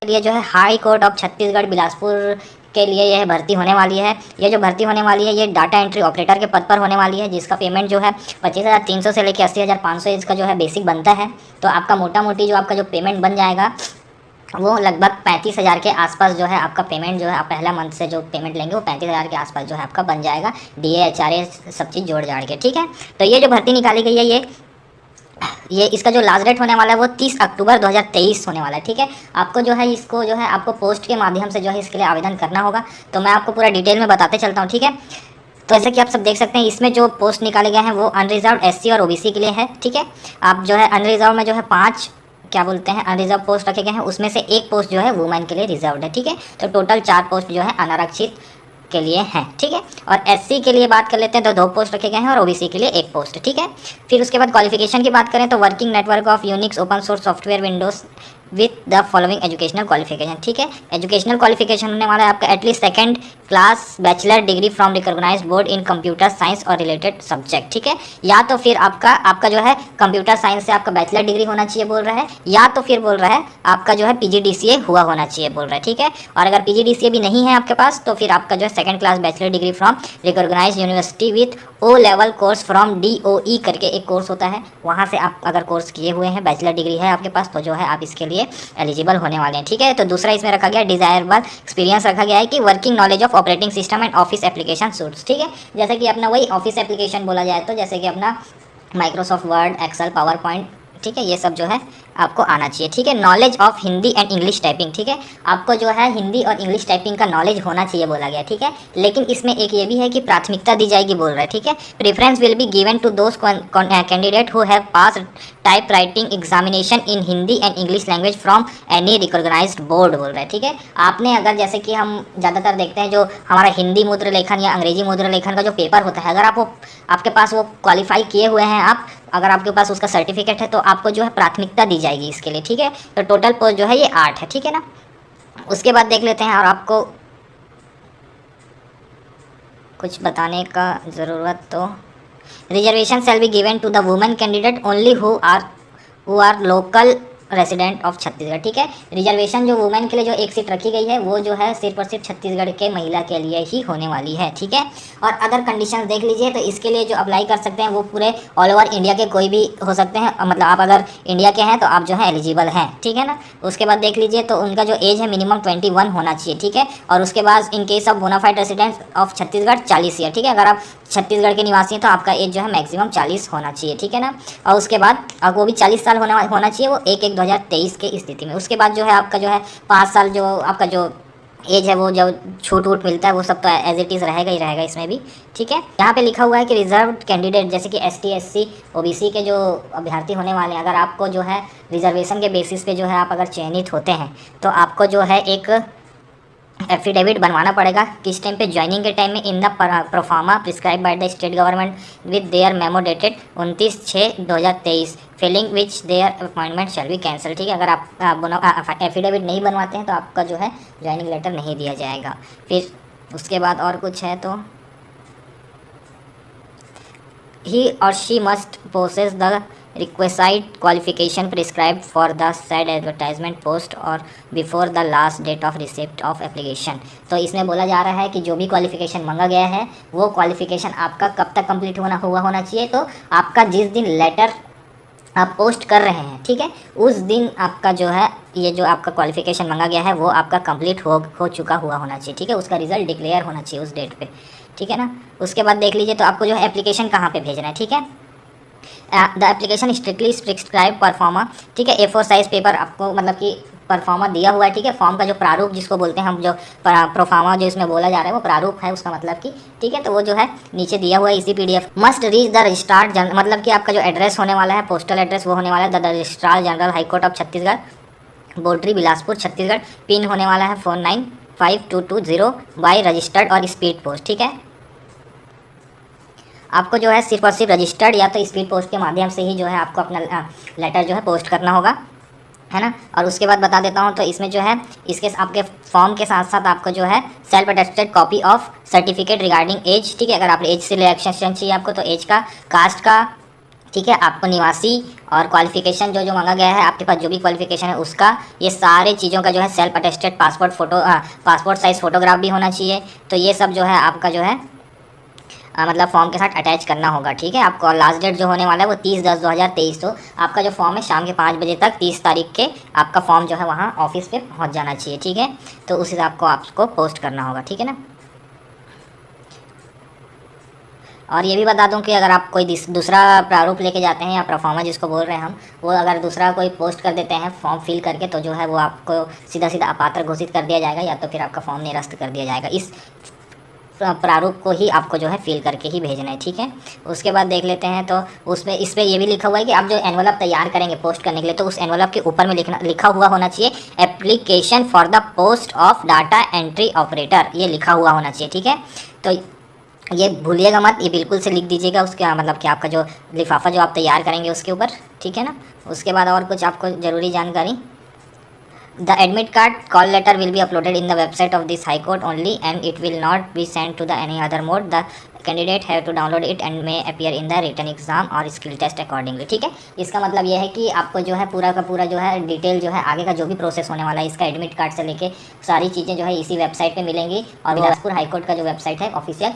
लिए जो है high court of Chhattisgarh Bilaspur के लिए यह भर्ती होने वाली है। ये जो भर्ती होने वाली है ये डाटा एंट्री ऑपरेटर के पद पर होने वाली है, जिसका पेमेंट जो है 25,300 से लेकर 80,500 इसका जो है बेसिक बनता है। तो आपका मोटा मोटी जो आपका जो पेमेंट बन जाएगा वो लगभग 35,000 के आसपास जो है आपका पेमेंट जो है आप पहला मंथ से जो पेमेंट लेंगे वो 35,000 के आसपास जो है आपका बन जाएगा, DA HRA सब चीज़ जोड़ जाड़ के। ठीक है, तो ये जो भर्ती निकाली गई है ये इसका जो लास्ट डेट होने वाला है वो 30 अक्टूबर 2023 होने वाला है। ठीक है, आपको जो है इसको जो है आपको पोस्ट के माध्यम से जो है इसके लिए आवेदन करना होगा। तो मैं आपको पूरा डिटेल में बताते चलता हूँ। ठीक है, तो जैसे कि आप सब देख सकते हैं इसमें जो पोस्ट निकाले गए हैं वो अनरिजर्व SC और OBC के लिए है। ठीक है, आप जो है अनरिजर्व में जो है 5 क्या बोलते हैं अनरिजर्व पोस्ट रखे गए हैं, उसमें से एक पोस्ट जो है वुमेन के लिए रिजर्व्ड है। ठीक है, तो टोटल 4 पोस्ट जो है अनारक्षित के लिए हैं। ठीक है, और SC के लिए बात कर लेते हैं तो 2 पोस्ट रखे गए हैं और OBC के लिए 1 पोस्ट। ठीक है, फिर उसके बाद क्वालिफिकेशन की बात करें तो working network of Unix open source software Windows with the following educational qualification. ठीक है, एजुकेशनल क्वालिफिकेशन होने वाला है आपका at least 2nd class bachelor degree from recognised board in computer science और रिलेटेड सब्जेक्ट। ठीक है, या तो फिर आपका जो है कंप्यूटर साइंस से आपका बैचलर डिग्री होना चाहिए बोल रहा है, या तो फिर बोल रहा है आपका जो है PGDCA हुआ होना चाहिए बोल रहा है। ठीक है, और अगर PGDCA भी नहीं है आपके पास तो फिर आपका जो है 2nd class bachelor degree from recognised university with O level course from DOE करके एक कोर्स होता है, वहाँ से आप अगर कोर्स किए हुए हैं बैचलर डिग्री है आपके पास तो जो है आप इसके लिए एलिजिबल होने वाले हैं। ठीक है, तो दूसरा इसमें रखा गया डिजायरेबल एक्सपीरियंस रखा गया है कि working knowledge of operating system and office application suits. ठीक है, जैसे कि अपना वही ऑफिस एप्लीकेशन बोला जाए तो जैसे कि अपना Microsoft Word, Excel, PowerPoint, ठीक है, ये सब जो है आपको आना चाहिए। ठीक है, knowledge of Hindi and English typing. ठीक है, आपको जो है हिंदी और इंग्लिश टाइपिंग का नॉलेज होना चाहिए बोला गया। ठीक है, लेकिन इसमें एक ये भी है कि प्राथमिकता दी जाएगी बोल रहा है। ठीक है, preference will be given to those candidate who have pass type writing examination in Hindi and English language from any recognised board बोल रहा है। ठीक है, आपने अगर जैसे कि हम ज़्यादातर देखते हैं जो हमारा हिंदी मुद्र लेखन या अंग्रेजी मुद्र लेखन का जो पेपर होता है, अगर आपके पास वो क्वालिफाई किए हुए हैं आप, अगर आपके पास उसका सर्टिफिकेट है तो आपको जो है प्राथमिकता दी जाएगी इसके लिए। ठीक है, तो टोटल पोस्ट जो है ये 8 है। ठीक है ना, उसके बाद देख लेते हैं और आपको कुछ बताने का ज़रूरत तो reservation shall be given to the women candidate only who are local resident of Chhattisgarh. ठीक है, रिजर्वेशन जो वुमेन के लिए जो एक सीट रखी गई है वो जो है सिर्फ और सिर्फ छत्तीसगढ़ के महिला के लिए ही होने वाली है। ठीक है, और अदर कंडीशंस देख लीजिए तो इसके लिए जो अप्लाई कर सकते हैं वो पूरे ऑल ओवर इंडिया के कोई भी हो सकते हैं, मतलब आप अगर इंडिया के हैं तो आप जो है एलिजिबल हैं। ठीक है ना, उसके बाद देख लीजिए तो उनका जो एज है मिनिमम 21 होना चाहिए। ठीक है, और उसके बाद in case of bonafide resident of Chhattisgarh 40 year. ठीक है, अगर आप छत्तीसगढ़ के निवासी हैं तो आपका एज जो है मैक्सिमम 40 होना चाहिए। ठीक है ना, और उसके बाद वो भी 40 साल होना चाहिए वो 1/1/2023 के स्थिति में। उसके बाद जो है आपका जो है 5 साल जो आपका जो एज है वो जो छूट वूट मिलता है वो सब तो एज इट इज़ रहेगा ही रहेगा इसमें भी। ठीक है, यहाँ पे लिखा हुआ है कि रिजर्व कैंडिडेट जैसे कि ST SC OBC के जो अभ्यर्थी होने वाले हैं, अगर आपको जो है रिजर्वेशन के बेसिस पे जो है आप अगर चयनित होते हैं तो आपको जो है एक एफिडेविट बनवाना पड़ेगा किस टाइम पे, ज्वाइनिंग के टाइम में in the proforma prescribe by the state government with their memo dated 29/6/2023 Fehling which there appointment shall be cancel. ठीक है, अगर आप एफिडेविट नहीं बनवाते हैं तो आपका जो है ज्वाइनिंग लेटर नहीं दिया जाएगा। फिर उसके बाद और कुछ है तो he or she must possess the requisite qualification prescribed for the said advertisement post or before the last date of receipt of application। तो इसमें बोला जा रहा है कि जो भी क्वालिफिकेशन मांगा गया है वो क्वालिफिकेशन आपका कब तक कंप्लीट होना चाहिए, तो आपका जिस दिन लेटर आप पोस्ट कर रहे हैं, ठीक है, उस दिन आपका जो है ये जो आपका क्वालिफिकेशन मांगा गया है वो आपका कंप्लीट हो चुका हुआ होना चाहिए। ठीक है, उसका रिजल्ट डिक्लेयर होना चाहिए उस डेट पे। ठीक है ना, उसके बाद देख लीजिए तो आपको जो है एप्लीकेशन कहाँ पे भेजना है। ठीक है, the application strictly prescribe pro forma. ठीक है, A4 साइज़ पेपर आपको मतलब कि परफॉर्मा दिया हुआ है। ठीक है, फॉर्म का जो प्रारूप जिसको बोलते हैं हम, जो प्रोफार्मा जो इसमें बोला जा रहा है वो प्रारूप है उसका मतलब कि, ठीक है, तो वो जो है नीचे दिया हुआ है इसी PDF। Must reach the registrar मतलब कि आपका जो एड्रेस होने वाला है, पोस्टल एड्रेस वो होने वाला है the registrar general high court of Chhattisgarh, बोल्ट्री बिलासपुर छत्तीसगढ़। पिन होने वाला है 495220 बाई रजिस्टर्ड और स्पीड पोस्ट। ठीक है, आपको जो है सिर्फ और सिर्फ रजिस्टर्ड या तो स्पीड पोस्ट के माध्यम से ही जो है आपको अपना लेटर जो है पोस्ट करना होगा, है ना। और उसके बाद बता देता हूँ तो इसमें जो है इसके आपके फॉर्म के साथ साथ आपको जो है self attested copy of certificate regarding age. ठीक है, अगर आप एज से रिलेक्शन चाहिए आपको तो एज का, कास्ट का, ठीक है। आपको निवासी और क्वालिफिकेशन जो जो मांगा गया है, आपके पास जो भी क्वालिफिकेशन है उसका, ये सारे चीज़ों का जो है self attested passport size photograph भी होना चाहिए। तो ये सब जो है आपका जो है मतलब फॉर्म के साथ अटैच करना होगा। ठीक है। आपको लास्ट डेट जो होने वाला है वो 30/10/2023। तो आपका जो फॉर्म है शाम के 5 बजे तक 30 तारीख के आपका फॉर्म जो है वहाँ ऑफिस पे पहुँच जाना चाहिए। ठीक है। तो उस हिसाब को आपको पोस्ट करना होगा। ठीक है ना। और ये भी बता दूं कि अगर आप कोई दूसरा प्रारूप लेके जाते हैं या प्रोफार्मा जिसको बोल रहे हैं हम, वो अगर दूसरा कोई पोस्ट कर देते हैं फॉर्म फिल करके, तो जो है वो आपको सीधा सीधा अपात्र घोषित कर दिया जाएगा, या तो फिर आपका फॉर्म निरस्त कर दिया जाएगा। इस प्रारूप को ही आपको जो है फिल करके ही भेजना है। ठीक है। उसके बाद देख लेते हैं, तो उसमें इस पर ये भी लिखा हुआ है कि आप जो एनवलप तैयार करेंगे पोस्ट करने के लिए, तो उस एनवलप के ऊपर में लिखा हुआ होना चाहिए application for the post of data entry operator, ये लिखा हुआ होना चाहिए। ठीक है। तो ये भूलिएगा मत, ये बिल्कुल से लिख दीजिएगा उसके मतलब कि आपका जो लिफाफा जो आप तैयार करेंगे उसके ऊपर। ठीक है ना। उसके बाद और कुछ आपको ज़रूरी जानकारी, the admit card call letter will be uploaded in the website of this high court only and it will not be send to the any other mode. The candidate have to download it and may appear in the written exam और skill test accordingly. ठीक है। इसका मतलब ये है कि आपको जो है पूरा का पूरा जो है डिटेल जो है आगे का जो भी प्रोसेस होने वाला है इसका एडमिट कार्ड से लेके सारी चीज़ें जो है इसी वेबसाइट पे मिलेंगी। और बिलासपुर हाईकोर्ट का जो वेबसाइट है ऑफिशियल,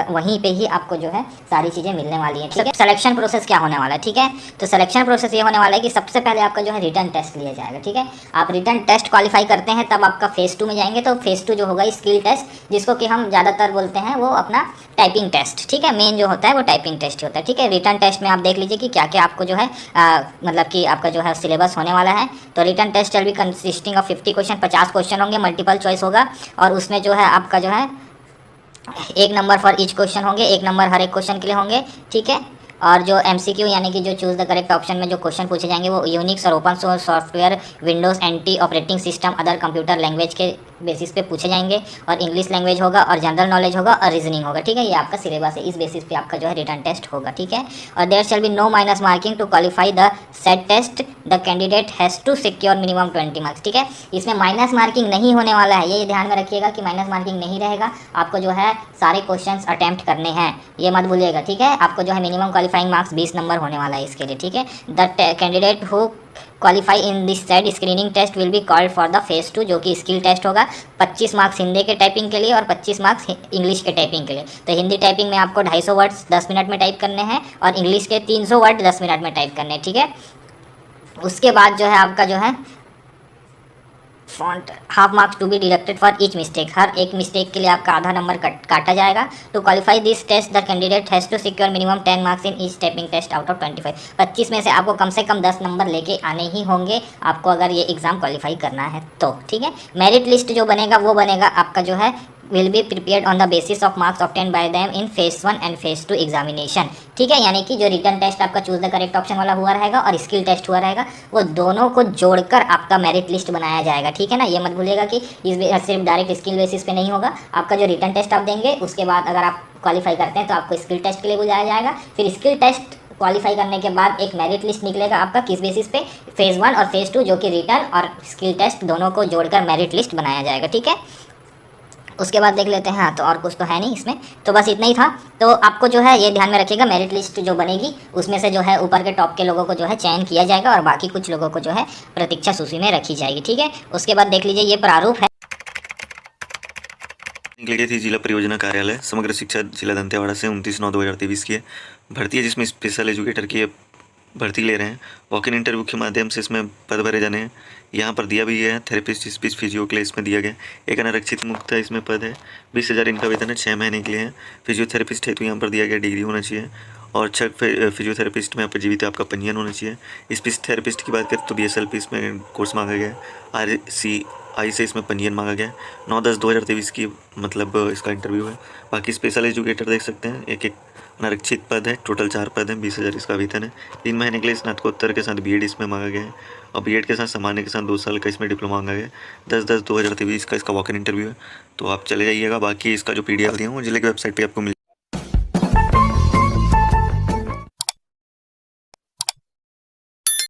वहीं पे ही आपको जो है सारी चीज़ें मिलने वाली हैं। ठीक है। सिलेक्शन प्रोसेस क्या होने वाला है, ठीक है। तो सिलेक्शन प्रोसेस ये होने वाला है कि सबसे पहले आपका जो है रिटन टेस्ट लिया जाएगा। ठीक है। आप रिटन टेस्ट क्वालिफाई करते हैं तब आपका फेज़ 2 में जाएंगे। तो फेज़ 2 जो होगा स्किल टेस्ट, जिसको कि हम ज़्यादातर बोलते हैं वो अपना टाइपिंग टेस्ट। ठीक है। मेन जो होता है वो टाइपिंग टेस्ट ही होता है। ठीक है। रिटन टेस्ट में आप देख लीजिए कि क्या क्या आपको जो है मतलब कि आपका जो है सिलेबस होने वाला है। तो written test will be consisting of 50 question, 50 question होंगे, मल्टीपल चॉइस होगा। और उसमें जो है आपका जो है 1 नंबर फॉर ईच क्वेश्चन होंगे, 1 नंबर हर एक क्वेश्चन के लिए होंगे। ठीक है। और जो MCQ यानी कि जो चूज़ द करेक्ट ऑप्शन में जो क्वेश्चन पूछे जाएंगे वो यूनिक्स और open source software, Windows NT operating system, other computer language के बेसिस पे पूछे जाएंगे। और इंग्लिश लैंग्वेज होगा और जनरल नॉलेज होगा और रीजनिंग होगा। ठीक है। ये आपका सिलेबस है, इस बेसिस पे आपका जो है रिटन टेस्ट होगा। ठीक है। और there shall be no minus marking to qualify the set test, the candidate has to secure minimum 20 marks. ठीक है। इसमें माइनस मार्किंग नहीं होने वाला है, ये ध्यान में रखिएगा कि माइनस मार्किंग नहीं रहेगा। आपको जो है सारे क्वेश्चन अटैम्प्ट करने हैं, ये मत भूलिएगा। ठीक है। आपको जो है मिनिमम क्वालिफाइंग मार्क्स 20 नंबर होने वाला है इसके लिए। ठीक है। The candidate who qualify in this set screening test will be called for the phase 2, जो कि स्किल टेस्ट होगा। 25 मार्क्स हिंदी के टाइपिंग के लिए और 25 मार्क्स इंग्लिश के टाइपिंग के लिए। तो हिंदी टाइपिंग में आपको 250 वर्ड्स 10 मिनट में टाइप करने हैं और इंग्लिश के 300 वर्ड 10 मिनट में टाइप करने हैं। ठीक है। उसके बाद जो है आपका जो है font half marks to be deducted for each mistake, हर एक मिस्टेक के लिए आपका आधा नंबर काटा जाएगा। To qualify this test the candidate has to secure minimum 10 marks in each typing test out of 25। 25 में से आपको कम से कम 10 नंबर लेके आने ही होंगे आपको, अगर ये एग्ज़ाम क्वालिफाई करना है तो। ठीक है। मेरिट लिस्ट जो बनेगा वो बनेगा आपका जो है will be prepared on the basis of marks obtained by them in phase 1 and phase 2 examination। ठीक है। यानी कि जो रिटन टेस्ट आपका चूज द करेक्ट ऑप्शन वाला हुआ रहेगा और स्किल टेस्ट हुआ रहेगा, वो दोनों को जोड़कर आपका मेरिट लिस्ट बनाया जाएगा। ठीक है ना। ये मत भूलिएगा कि इस सिर्फ डायरेक्ट स्किल बेसिस पे नहीं होगा। आपका जो रिटन टेस्ट आप देंगे उसके बाद अगर आप क्वालिफाई करते हैं तो आपको स्किल टेस्ट के लिए बुलाया जाएगा। फिर स्किल टेस्ट क्वालिफाई करने के बाद एक मेरिट लिस्ट निकलेगा आपका, किस बेसिस पे, फेज़ 1 और फेज़ 2, जो कि रिटन और स्किल टेस्ट दोनों को जोड़कर मेरिट लिस्ट बनाया जाएगा। ठीक है। उसके बाद देख लेते हैं। हाँ, तो और कुछ तो है नहीं इसमें, तो बस इतना ही था। तो आपको जो है ये ध्यान में रखिएगा, मेरिट लिस्ट जो बनेगी उसमें से जो है ऊपर के टॉप के लोगों को जो है चयन किया जाएगा और बाकी कुछ लोगों को जो है प्रतीक्षा सूची में रखी जाएगी। ठीक है। उसके बाद देख लीजिए ये प्रारूप है। निकल गई थी जिला परियोजना कार्यालय समग्र शिक्षा जिला दंतेवाड़ा से 29/9/2023 की है भर्ती है, जिसमें स्पेशल एजुकेटर की भर्ती ले रहे हैं। वॉक इन इंटरव्यू के माध्यम से इसमें पद भरे जाने हैं। यहाँ पर दिया भी है थेरेपिस्ट स्पीच फिजियो के लिए इसमें दिया गया। एक अनारक्षित मुक्त है इसमें पद है, 20,000 इनका वेतन है, 6 महीने के लिए है। फिजियोथेरेपिस्ट है तो यहाँ पर दिया गया डिग्री होना चाहिए और 6 फिजियोथेरेपिस्ट में यहाँ पर जीवित आपका पंजीयन होना चाहिए। स्पीच थेरेपिस्ट की बात करें तो BSLP इसमें कोर्स मांगा गया है। RCI से इसमें पंजीयन मांगा गया है। 9/10/2023 की मतलब इसका इंटरव्यू है। बाकी स्पेशल एजुकेटर देख सकते हैं, एक अनारक्षित पद है, टोटल 4 पद हैं, 20,000 इसका वेतन है। 3 महीने के लिए स्नातकोत्तर के साथ BEd इसमें मांगा गया है और BEd के साथ सामान्य के साथ 2 साल का इसमें डिप्लोमा मांगा गया है। 10/10/2023 का इसका वॉक इन इंटरव्यू है, तो आप चले जाइएगा। बाकी इसका जो PDF दिया हूँ जिले की वेबसाइट पर आपको मिल